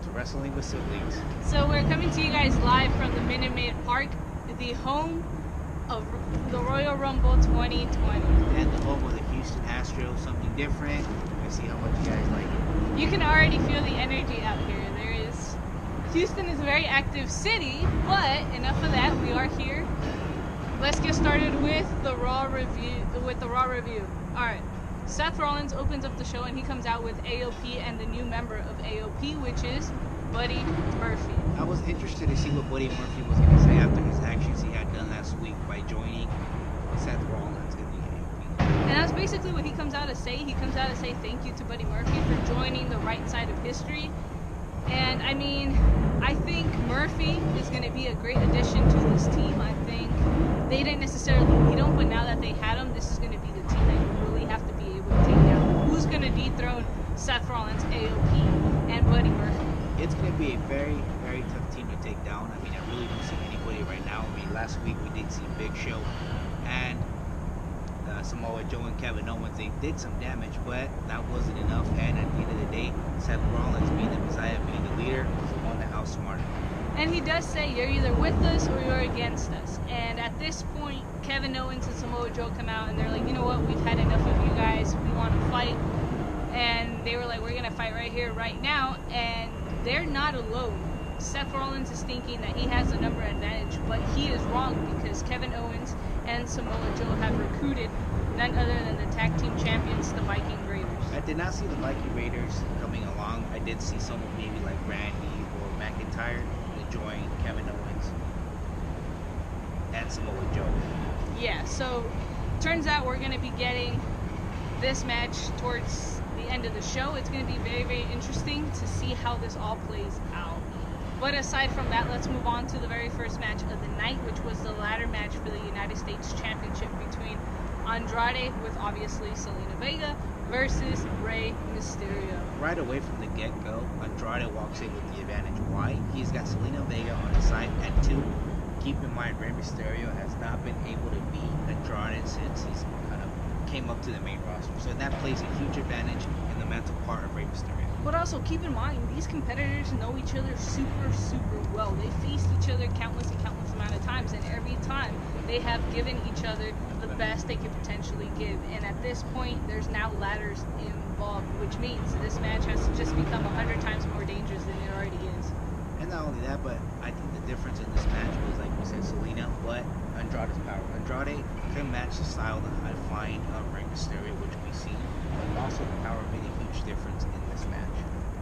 to Wrestling with Siblings. So we're coming to you guys live from the Minute Maid Park, the home of the Royal Rumble 2020. And the home of the Houston Astros, something different. Let's see how much you guys like it. You can already feel the energy out here. Houston is a very active city, but enough of that. We are here. Let's get started with the Raw review. All right. Seth Rollins opens up the show and he comes out with AOP and the new member of AOP, which is Buddy Murphy. I was interested to see what Buddy Murphy was going to say after his actions he had done last week by joining Seth Rollins in the AOP. And that's basically what he comes out to say. He comes out to say thank you to Buddy Murphy for joining the right side of history. And I mean, I think Murphy is going to be a great addition to this team. I think they didn't necessarily need him, but now that they had him, this is going to be the team that you really have to be able to take down. Who's going to dethrone Seth Rollins, AOP, and Buddy Murphy? It's going to be a very, very tough team to take down. I mean, I really don't see anybody right now. I mean, last week we did see Big Show and Samoa Joe and Kevin Owens. They did some damage, but that wasn't enough. And at the end of the day, Seth Rollins, being the Messiah, being the leader, was the one that outsmarted him. And he does say, you're either with us or you're against us. And at this point, Kevin Owens and Samoa Joe come out and they're like, you know what, we've had enough of you guys. We want to fight. And they were like, we're going to fight right here, right now. And they're not alone. Seth Rollins is thinking that he has the number advantage, but he is wrong because Kevin Owens and Samoa Joe have recruited none other than the tag team champions, the Viking Raiders. I did not see the Viking Raiders coming along. I did see someone maybe like Randy or McIntyre join Kevin Owens and Samoa Joe. Yeah, so turns out we're going to be getting this match towards the end of the show. It's going to be very, very interesting to see how this all plays out. But aside from that, let's move on to the very first match of the night, which was the ladder match for the United States Championship between Andrade, with obviously Zelina Vega, versus Rey Mysterio. Right away from the get-go, Andrade walks in with the advantage. Why? He's got Zelina Vega on his side at 2. Keep in mind, Rey Mysterio has not been able to beat Andrade since he's kind of came up to the main roster. So that plays a huge advantage in the mental part of Rey Mysterio. But also keep in mind, these competitors know each other super, super well. They faced each other countless amount of times, and every time they have given each other the best they could potentially give. And at this point, there's now ladders involved, which means this match has just become 100 times more dangerous than it already is. And not only that, but I think the difference in this match was, like we said, Zelina, but Andrade's power. Andrade can match the style that I find of Rey Mysterio, which we've seen, but also the power made a huge difference in this match.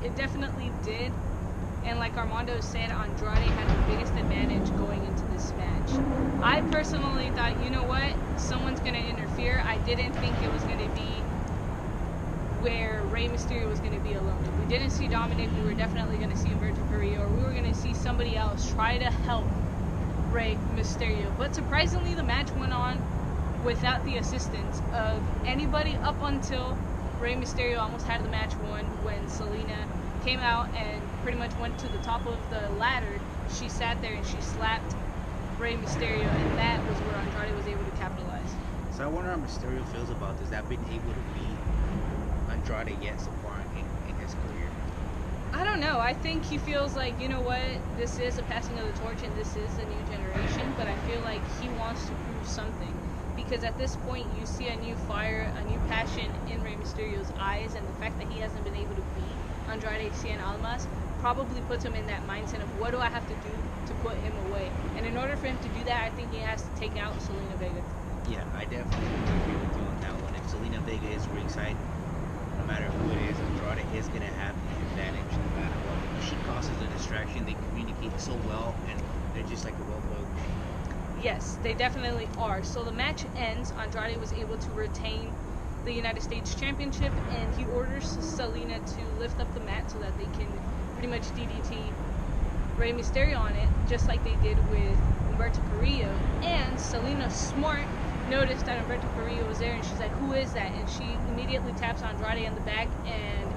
It definitely did. And like Armando said, Andrade had the biggest advantage going into this match. I personally thought, you know what, someone's going to interfere. I didn't think it was going to be where Rey Mysterio was going to be alone. If we didn't see Dominic, we were definitely going to see Humberto Carrillo, or we were going to see somebody else try to help Rey Mysterio. But surprisingly, the match went on without the assistance of anybody up until Rey Mysterio almost had the match won when Zelina came out and pretty much went to the top of the ladder. She sat there and she slapped Rey Mysterio, and that was where Andrade was able to capitalize. So I wonder how Mysterio feels about this. That been able to beat Andrade yet so far in his career. I don't know. I think he feels like, you know what, this is a passing of the torch and this is a new generation, but I feel like he wants to prove something. Because at this point, you see a new fire, a new passion in Rey Mysterio's eyes, and the fact that he hasn't been able to beat Andrade Cien Almas probably puts him in that mindset of, what do I have to do to put him away? And in order for him to do that, I think he has to take out Zelina Vega. Yeah, I definitely agree with you on that one. If Zelina Vega is ringside, no matter who it is, Andrade is going to have the advantage no matter what. She causes a distraction. They communicate so well, and they're just like a well-oiled machine. Yes, they definitely are. So the match ends. Andrade was able to retain the United States Championship, and he orders Zelina to lift up the mat so that they can pretty much DDT Rey Mysterio on it, just like they did with Humberto Carrillo. And Zelina, smart, noticed that Humberto Carrillo was there, and she's like, who is that? And she immediately taps Andrade on the back, and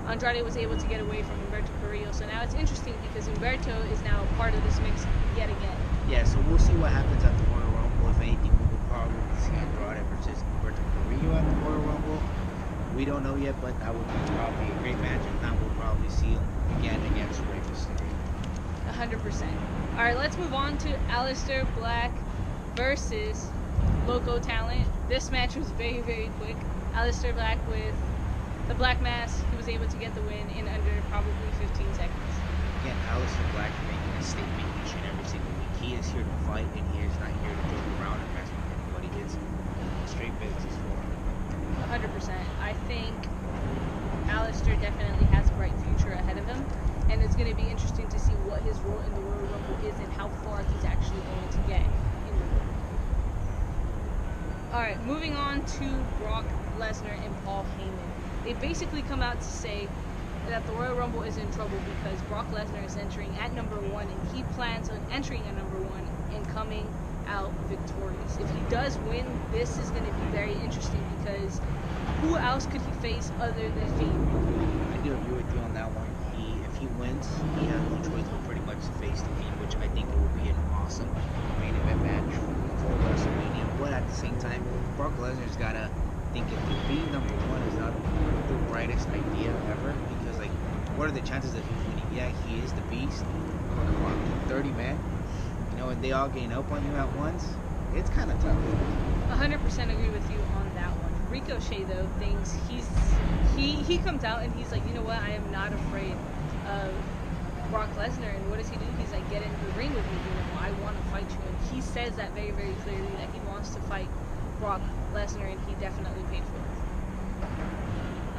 Andrade was able to get away from Humberto Carrillo. So now it's interesting because Humberto is now a part of this mix yet again. Yeah, so we'll see what happens at the Royal Rumble. If anything, we will probably see Andrade versus Humberto Carrillo at the Royal Rumble. We don't know yet, but that would be probably a great match. If not, we'll probably see him again against Rey 100%. All right, let's move on to Aleister Black versus Loco Talent. This match was very, very quick. Aleister Black with the black mask, he was able to get the win in under probably 15 seconds. Again, Aleister Black making a statement each and every single week. He is here to fight, and he is not here to joke around and mess with anybody. It's straight business for him. 100%. I think Aleister definitely has a bright future ahead of him, and it's going to be interesting to see what his role in the Royal Rumble is and how far he's actually going to get in the Royal Rumble. Alright, moving on to Brock Lesnar and Paul Heyman. They basically come out to say that the Royal Rumble is in trouble because Brock Lesnar is entering at number 1, and he plans on entering at number 1 and coming out victorious. If he does win, this is going to be very interesting because who else could he face other than Fiend? I do agree with you on that one. If he wins, he has no choice but pretty much to face the Fiend, which I think it will be an awesome main event match for WrestleMania. But at the same time, Brock Lesnar's got to think if being number 1 is not the brightest idea ever, because like, what are the chances that he's winning? Yeah, he is the beast. But come on, 30 men, you know, and they all gain up on you at once. It's kind of tough. 100% agree with you on that one. Ricochet though thinks he comes out and he's like, you know what, I am not afraid of Brock Lesnar. And what does he do? He's like, get in the ring with me, you know, I want to fight you. And he says that very, very clearly that he wants to fight Brock Lesnar, and he definitely paid for it.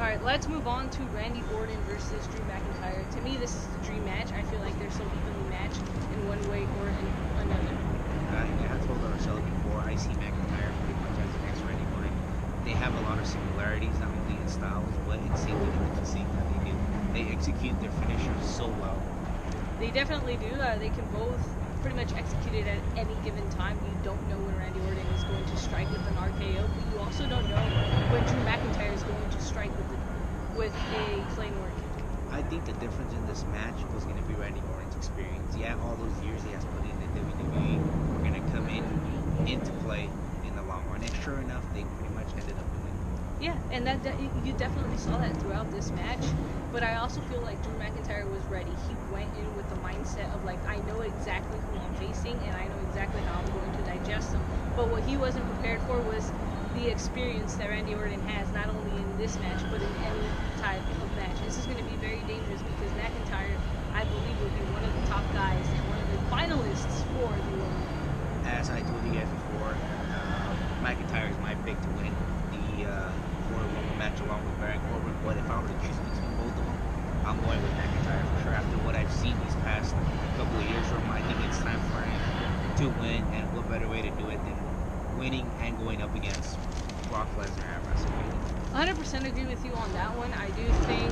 Alright, let's move on to Randy Orton versus Drew McIntyre. To me, this is the dream match. I feel like they're so evenly matched in one way or in another. Yeah, I told ourselves before, I see McIntyre pretty much as the next Randy Orton. They have a lot of similarities, not only in styles, but in safety and the physique that they do. They execute their finishers so well. They definitely do. They can both pretty much execute it at any given time. You don't know when Randy Orton is going to strike with an RKO, but you also don't know when Drew McIntyre is going to strike with a claymore kick. I think the difference in this match was going to be Randy Orton's experience. Yeah, all those years he has put in the WWE were going to come into play in the long run, and sure enough, they pretty much ended up winning. Yeah, and that you definitely saw that throughout this match. But I also feel like Drew McIntyre was ready. He went in with the mindset of like, I know exactly who I'm facing, and I know exactly how I'm going to digest them. But what he wasn't prepared for was the experience that Randy Orton has, not only in this match, but in any type of match. This is going to be very dangerous because McIntyre, I believe, will be one of the top guys and one of the finalists for the Royal Rumble. As I told you guys before, McIntyre is my pick to win the Royal Rumble match along with Baron Corbin. But if I were to choose between both of them, I'm going with McIntyre for sure. After what I've seen these past couple of years from him, I think it's time for him to win, and what better way to do it than winning and going up against Brock Lesnar at WrestleMania. 100% agree with you on that one. I do think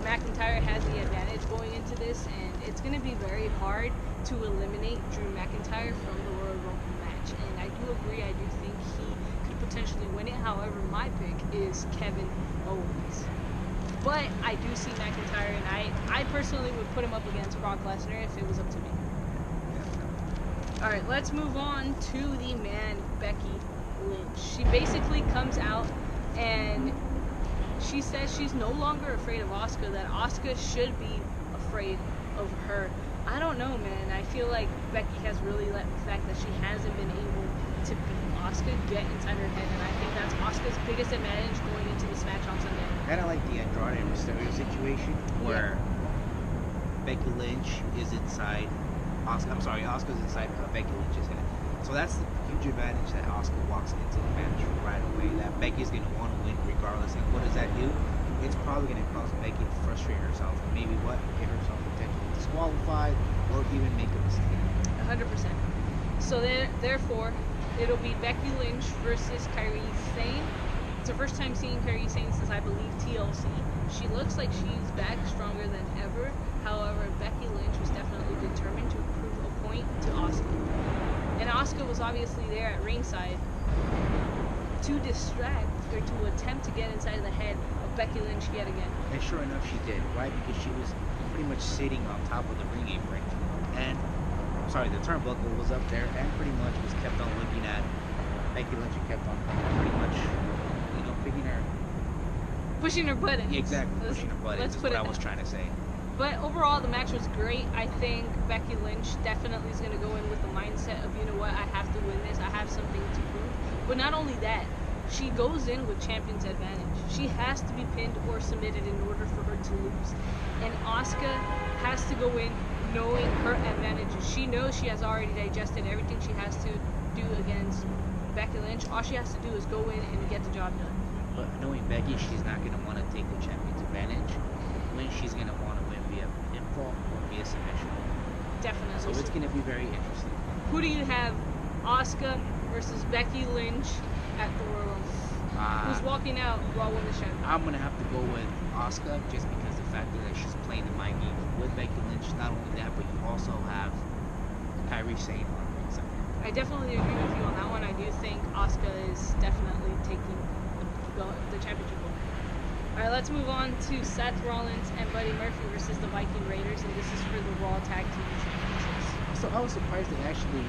McIntyre has the advantage going into this, and it's going to be very hard to eliminate Drew McIntyre from the Royal Rumble match. And I do agree, I do think he could potentially win it. However, my pick is Kevin Owens. But I do see McIntyre, and I personally would put him up against Brock Lesnar if it was up to me. Alright, let's move on to the man, Becky Lynch. She basically comes out and she says she's no longer afraid of Asuka, that Asuka should be afraid of her. I don't know, man. I feel like Becky has really let the fact that she hasn't been able to beat Asuka get inside her head, and I think that's Asuka's biggest advantage going into this match on Sunday. Kind of like the Andrade and Mysterio situation, where Becky Lynch is inside Asuka's inside Becky Lynch's head. So that's the huge advantage that Asuka walks into the match right away, that Becky's going to want to win regardless. And what does that do? It's probably going to cause Becky to frustrate herself and maybe get herself potentially disqualified or even make a mistake. 100%. So therefore, it'll be Becky Lynch versus Kairi Sane. It's her first time seeing Kairi Sane since, I believe, TLC. She looks like she's back stronger than ever. However, Becky Lynch was definitely determined to prove a point to Asuka. And Asuka was obviously there at ringside to distract or to attempt to get inside the head of Becky Lynch yet again. And sure enough, she did, right? Because she was pretty much sitting on top of the ring apron. And, the turnbuckle was up there and pretty much was kept on looking at Becky Lynch and kept on pretty much, pushing her buttons. Exactly, pushing her buttons is what I was trying to say. But overall, the match was great. I think Becky Lynch definitely is going to go in with the mindset of, you know what, I have to win this. I have something to prove. But not only that, she goes in with champion's advantage. She has to be pinned or submitted in order for her to lose. And Asuka has to go in knowing her advantages. She knows she has already digested everything she has to do against Becky Lynch. All she has to do is go in and get the job done. But knowing Becky, she's not going to want to take the champion's advantage. When she's going to want to win via pinfall or via submission. Definitely. So it's going to be very interesting. Who do you have? Asuka versus Becky Lynch at the Royal Rumble. Who's walking out while winning the championship? I'm going to have to go with Asuka just because the fact that she's playing the mind game with Becky Lynch. Not only that, but you also have Kairi Sane on ringside. I definitely agree with you on that one. I do think Asuka is definitely taking the championship over. Alright, let's move on to Seth Rollins and Buddy Murphy versus the Viking Raiders, and this is for the Raw Tag Team Championships. So I was surprised they actually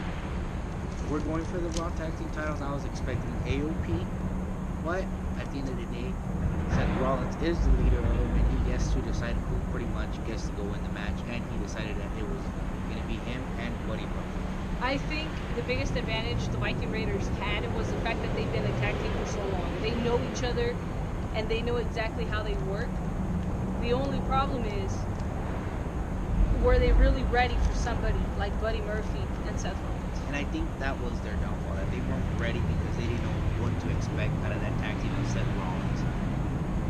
were going for the Raw Tag Team titles. I was expecting AOP, but at the end of the day, Seth Rollins is the leader of them, and he gets to decide who pretty much gets to go in the match, and he decided that it was going to be him and Buddy Murphy. I think the biggest advantage the Viking Raiders had was the fact that they've been a tag team for so long. They know each other, and they know exactly how they work. The only problem is, were they really ready for somebody like Buddy Murphy and Seth Rollins? And I think that was their downfall, that they weren't ready because they didn't know what to expect out of that tag team of Seth Rollins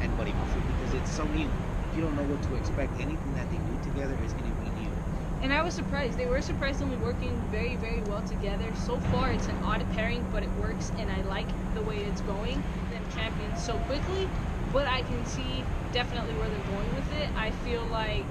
and Buddy Murphy, because it's so new. If you don't know what to expect, anything that they do together is going to be new. And I was surprised. They were surprisingly working very, very well together. So far, it's an odd pairing, but it works, and I like the way it's going. Them champions so quickly, but I can see definitely where they're going with it. I feel like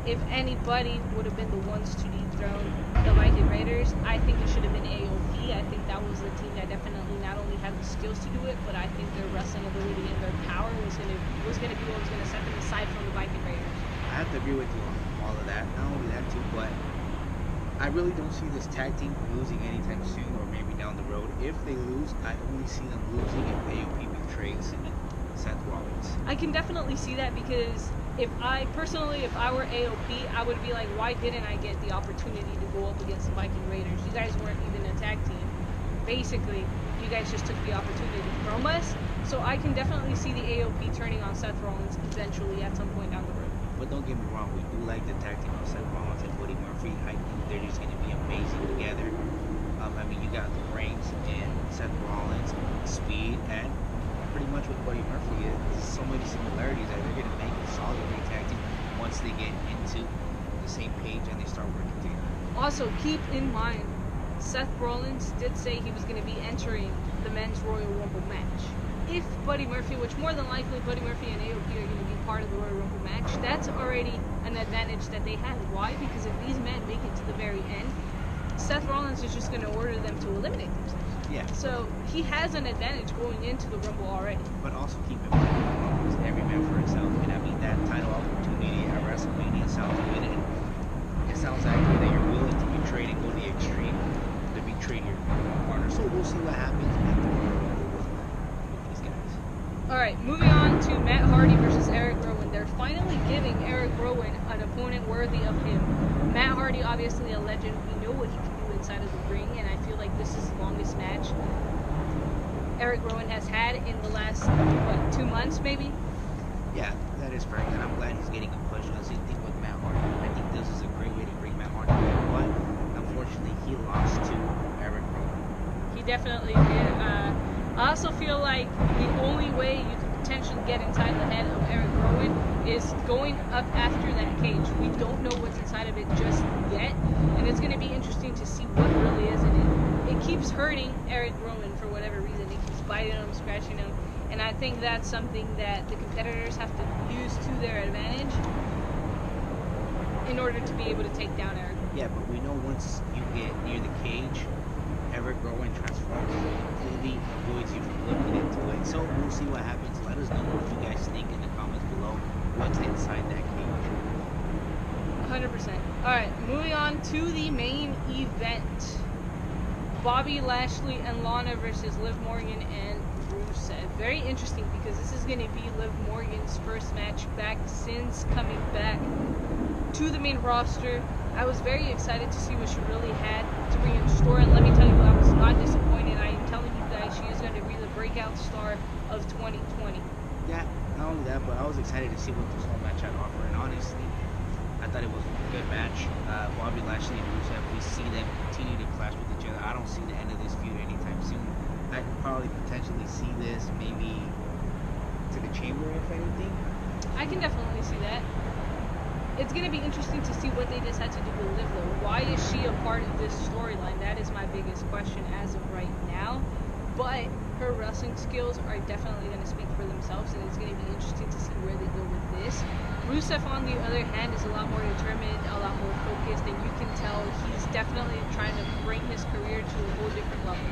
if anybody would have been the ones to dethrone the Viking Raiders, I think it should have been AOP. I think that was the team that definitely not only had the skills to do it, but I think their wrestling ability and their power was gonna be what was gonna set them aside from the Viking Raiders. I have to agree with you on all of that. Not only that too, but I really don't see this tag team losing anytime soon, or maybe down the road. If they lose, I only see them losing if AOP betrays Seth Rollins. I can definitely see that, because if I were AOP, I would be like, why didn't I get the opportunity to go up against the Viking Raiders? You guys weren't even a tag team. Basically, you guys just took the opportunity from us. So I can definitely see the AOP turning on Seth Rollins eventually at some point down the road. But don't get me wrong, we do like the tag team of Seth Rollins and Buddy Murphy. I think they're just going to be amazing together. I mean, you got the brains and Seth Rollins, speed, and pretty much with Buddy Murphy, there's so many similarities that they're going to make a solid great tag team once they get into the same page and they start working together. Also, keep in mind, Seth Rollins did say he was going to be entering the Men's Royal Rumble match. If Buddy Murphy, which more than likely Buddy Murphy and AOP are going to be part of the Royal Rumble match, that's already an advantage that they have. Why? Because if these men make it to the very end, Seth Rollins is just going to order them to eliminate themselves. Yeah. So he has an advantage going into the Rumble already. But also keep in mind, it's every man for himself. And I mean, that title opportunity at WrestleMania sounds good, and it sounds accurate that you're willing to betray and go to the extreme to betray your partner. So we'll see what happens at the Royal Rumble with these guys. Alright, moving on to Matt Hardy versus Eric Rowan. They're finally giving Eric Rowan an opponent worthy of him. Matt Hardy, obviously a legend. We know what he can do inside of the ring, and I feel like this is the longest match Eric Rowan has had in the last, 2 months maybe? Yeah, that is correct, and I'm glad he's getting a push. The same thing with Matt Hardy. I think this is a great way to bring Matt Hardy back, but unfortunately he lost to Eric Rowan. He definitely did. I also feel like the only way you could potentially get inside the head of Eric Rowan is going up after that cage. We don't know what's inside of it just yet, and it's going to be interesting to see what really is in it. It keeps hurting Eric Rowan for whatever reason. It keeps biting him, scratching him, and I think that's something that the competitors have to use to their advantage in order to be able to take down Eric. Yeah, but we know once you get near the cage, Eric Rowan transforms and completely avoids you from looking into it. So we'll see what happens. Let us know what you guys think in the comments below. What's inside that cage? 100%. Alright, moving on to the main event. Bobby Lashley and Lana versus Liv Morgan and Drew said. Very interesting because this is going to be Liv Morgan's first match back since coming back to the main roster. I was very excited to see what she really had to bring in store, and let me tell you, I was not disappointed. I am telling you guys, she is going to be the breakout star of 2020. Yeah, not only that, but I was excited to see what this whole match had to offer, and honestly, I thought it was a good match. Bobby Lashley and Rusev, we see them continue to clash with each other. I don't see the end of this feud anytime soon. I can probably potentially see this maybe to the chamber, if anything. I can definitely see that. It's going to be interesting to see what they decide to do with Liv, though. Why is she a part of this storyline? That is my biggest question as of right now. But her wrestling skills are definitely going to speak for themselves, and it's going to be interesting to see where they go with this. Rusev, on the other hand, is a lot more determined, a lot more focused, and you can tell he's definitely trying to bring his career to a whole different level.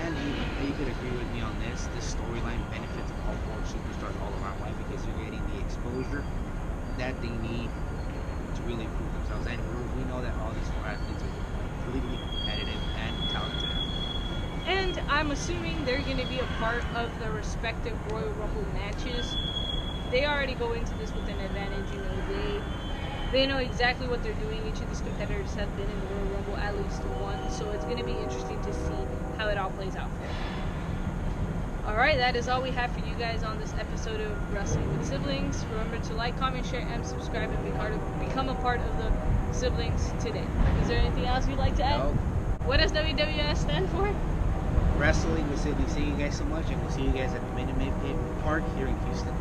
And you could agree with me on this. This storyline benefits all four superstars all around. Why? Because you're getting the exposure that they need to really prove themselves. And we know that all these four athletes are completely competitive and talented. And I'm assuming they're going to be a part of the respective Royal Rumble matches. They already go into this with an advantage. You know, they know exactly what they're doing. Each of these competitors have been in the Royal Rumble at least once, so it's going to be interesting to see how it all plays out for them. Alright, that is all we have for you guys on this episode of Wrestling with Siblings. Remember to like, comment, share, and subscribe, and become a part of the Siblings today. Is there anything else you'd like to add? No. What does WWS stand for? Wrestling with Siblings. Thank you guys so much, and we'll see you guys at the Minute Maid Park here in Houston.